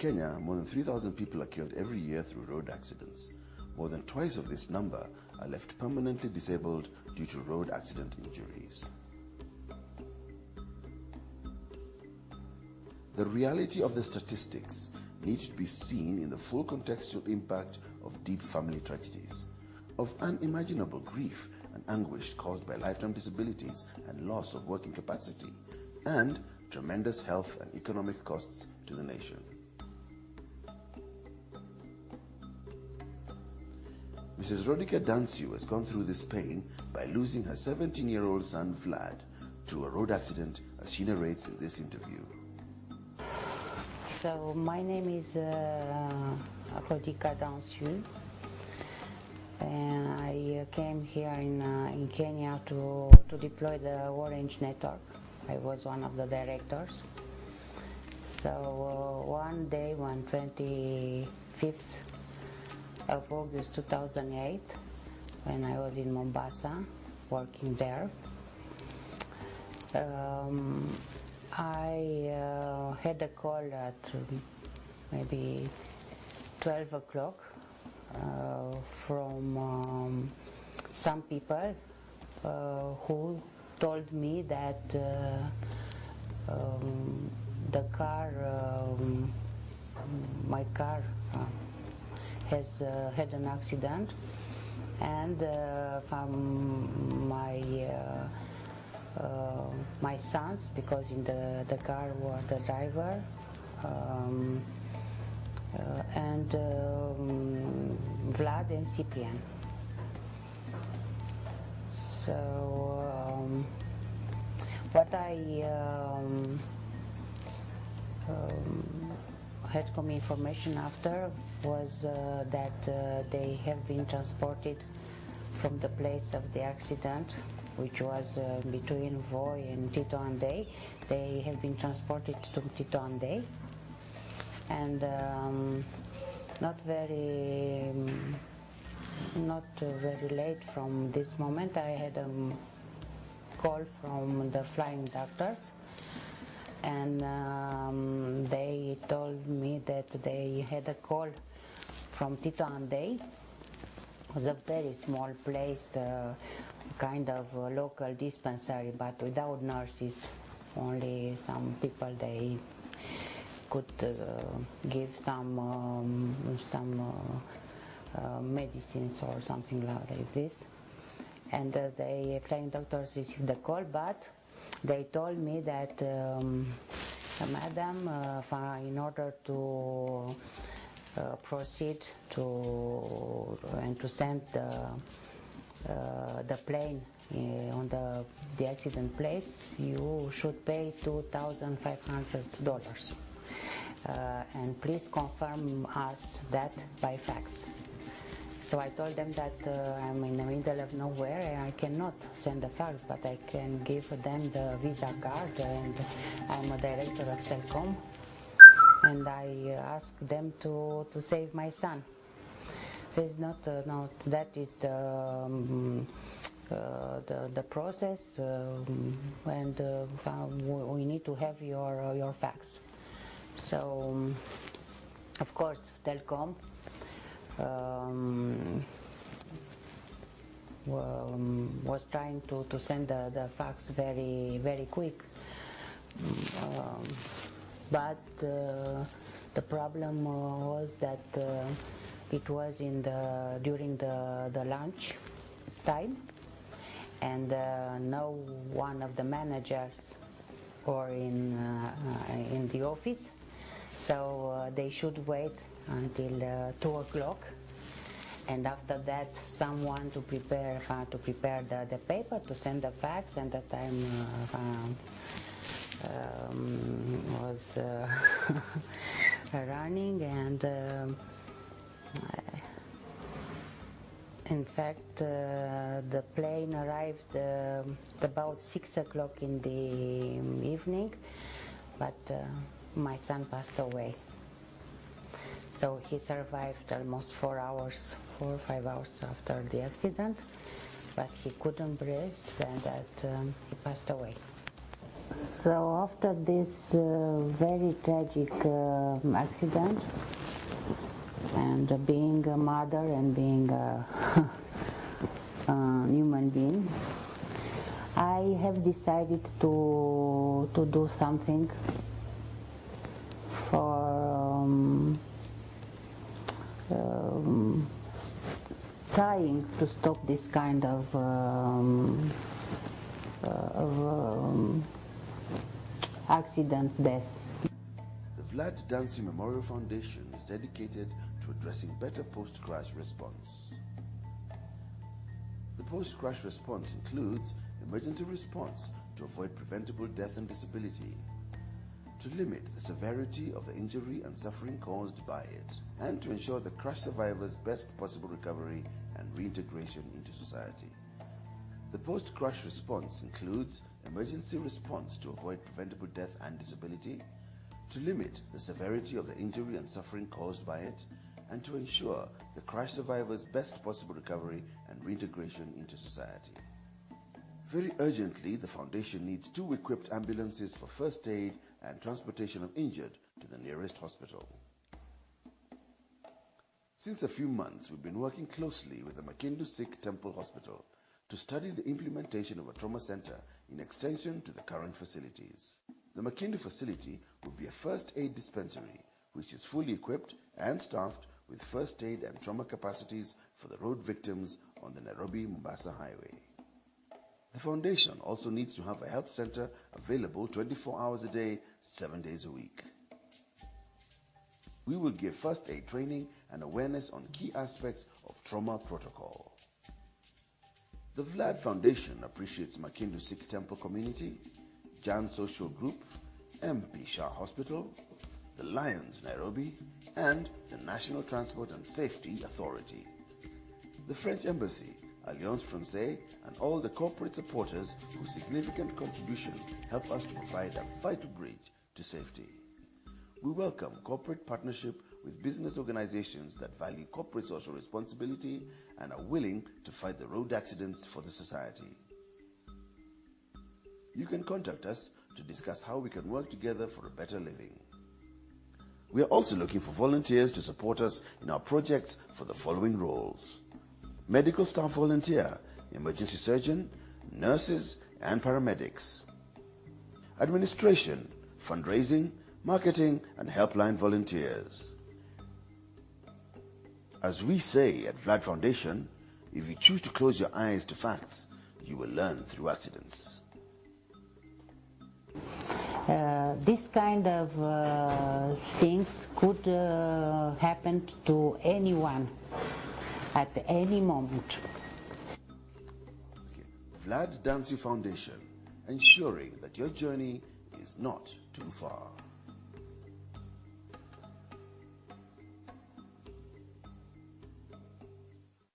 Kenya, more than 3,000 people are killed every year through road accidents. More than twice of this number are left permanently disabled due to road accident injuries. The reality of the statistics needs to be seen in the full contextual impact of deep family tragedies, of unimaginable grief and anguish caused by lifetime disabilities and loss of working capacity, and tremendous health and economic costs to the nation. Mrs. Vlad Danciu has gone through this pain by losing her 17-year-old son Vlad to a road accident, as she narrates in this interview. So my name is Vlad Danciu, and I came here in Kenya to deploy the Orange Network. I was one of the directors. So one day, on 25th of August 2008, when I was in Mombasa working there, I had a call at maybe 12 o'clock from some people who told me that the car, my car, has had an accident, and from my sons, because in the car was the driver, and Vlad and Cyprian. So what I had some information after was that they have been transported from the place of the accident, which was between Voi and Mtito Andei. They have been transported to Mtito Andei, and not very late from this moment, I had a call from the flying doctors, and they told me that they had a call from Mtito Andei. It was a very small place, kind of a local dispensary, but without nurses, only some people. They could give some medicines or something like this. And the flying doctors received the call, but they told me that, Madam, in order to proceed to send the plane on the accident place, you should pay $2,500, and please confirm us that by fax. So I told them that I'm in the middle of nowhere and I cannot send the fax, but I can give them the Visa card, and I'm a director of Telcom, and I asked them to save my son. So it's not that is the process, and we need to have your fax. So of course Telcom was trying to send the fax very quick, but the problem was that it was during the lunch time, and no one of the managers or in the office, so they should wait until 2 o'clock, and after that someone to prepare the paper to send the fax, and the time was running, and in fact the plane arrived about 6 o'clock in the evening, but my son passed away. So he survived almost 4 or 5 hours after the accident, but he couldn't breathe, and that he passed away. So after this very tragic accident, and being a mother and being a human being, I have decided to do something for trying to stop this kind of accident death. The Vlad Danciu Memorial Foundation is dedicated to addressing better post-crash response. The post-crash response includes emergency response to avoid preventable death and disability, to limit the severity of the injury and suffering caused by it, and to ensure the crash survivors' best possible recovery and reintegration into society. The post-crash response includes emergency response to avoid preventable death and disability, to limit the severity of the injury and suffering caused by it, and to ensure the crash survivors' best possible recovery and reintegration into society. Very urgently, the Foundation needs 2 equipped ambulances for first aid and transportation of injured to the nearest hospital. Since a few months, we've been working closely with the Makindu Sikh Temple Hospital to study the implementation of a trauma center in extension to the current facilities. The Makindu facility will be a first aid dispensary, which is fully equipped and staffed with first aid and trauma capacities for the road victims on the Nairobi-Mombasa highway. The Foundation also needs to have a help center available 24 hours a day, 7 days a week. We will give first aid training and awareness on key aspects of trauma protocol. The Vlad Foundation appreciates Makindu Sikh Temple community, Jan Social Group, MP Shah Hospital, the Lions Nairobi, and the National Transport and Safety Authority, the French Embassy, Alliance Francaise, and all the corporate supporters whose significant contribution help us to provide a vital bridge to safety. We welcome corporate partnership with business organizations that value corporate social responsibility and are willing to fight the road accidents for the society. You can contact us to discuss how we can work together for a better living. We are also looking for volunteers to support us in our projects for the following roles: medical staff volunteer, emergency surgeon, nurses and paramedics, administration, fundraising, marketing and helpline volunteers. As we say at Vlad Foundation, if you choose to close your eyes to facts, you will learn through accidents. This kind of things could happen to anyone at any moment. Vlad Danciu Foundation, ensuring that your journey is not too far.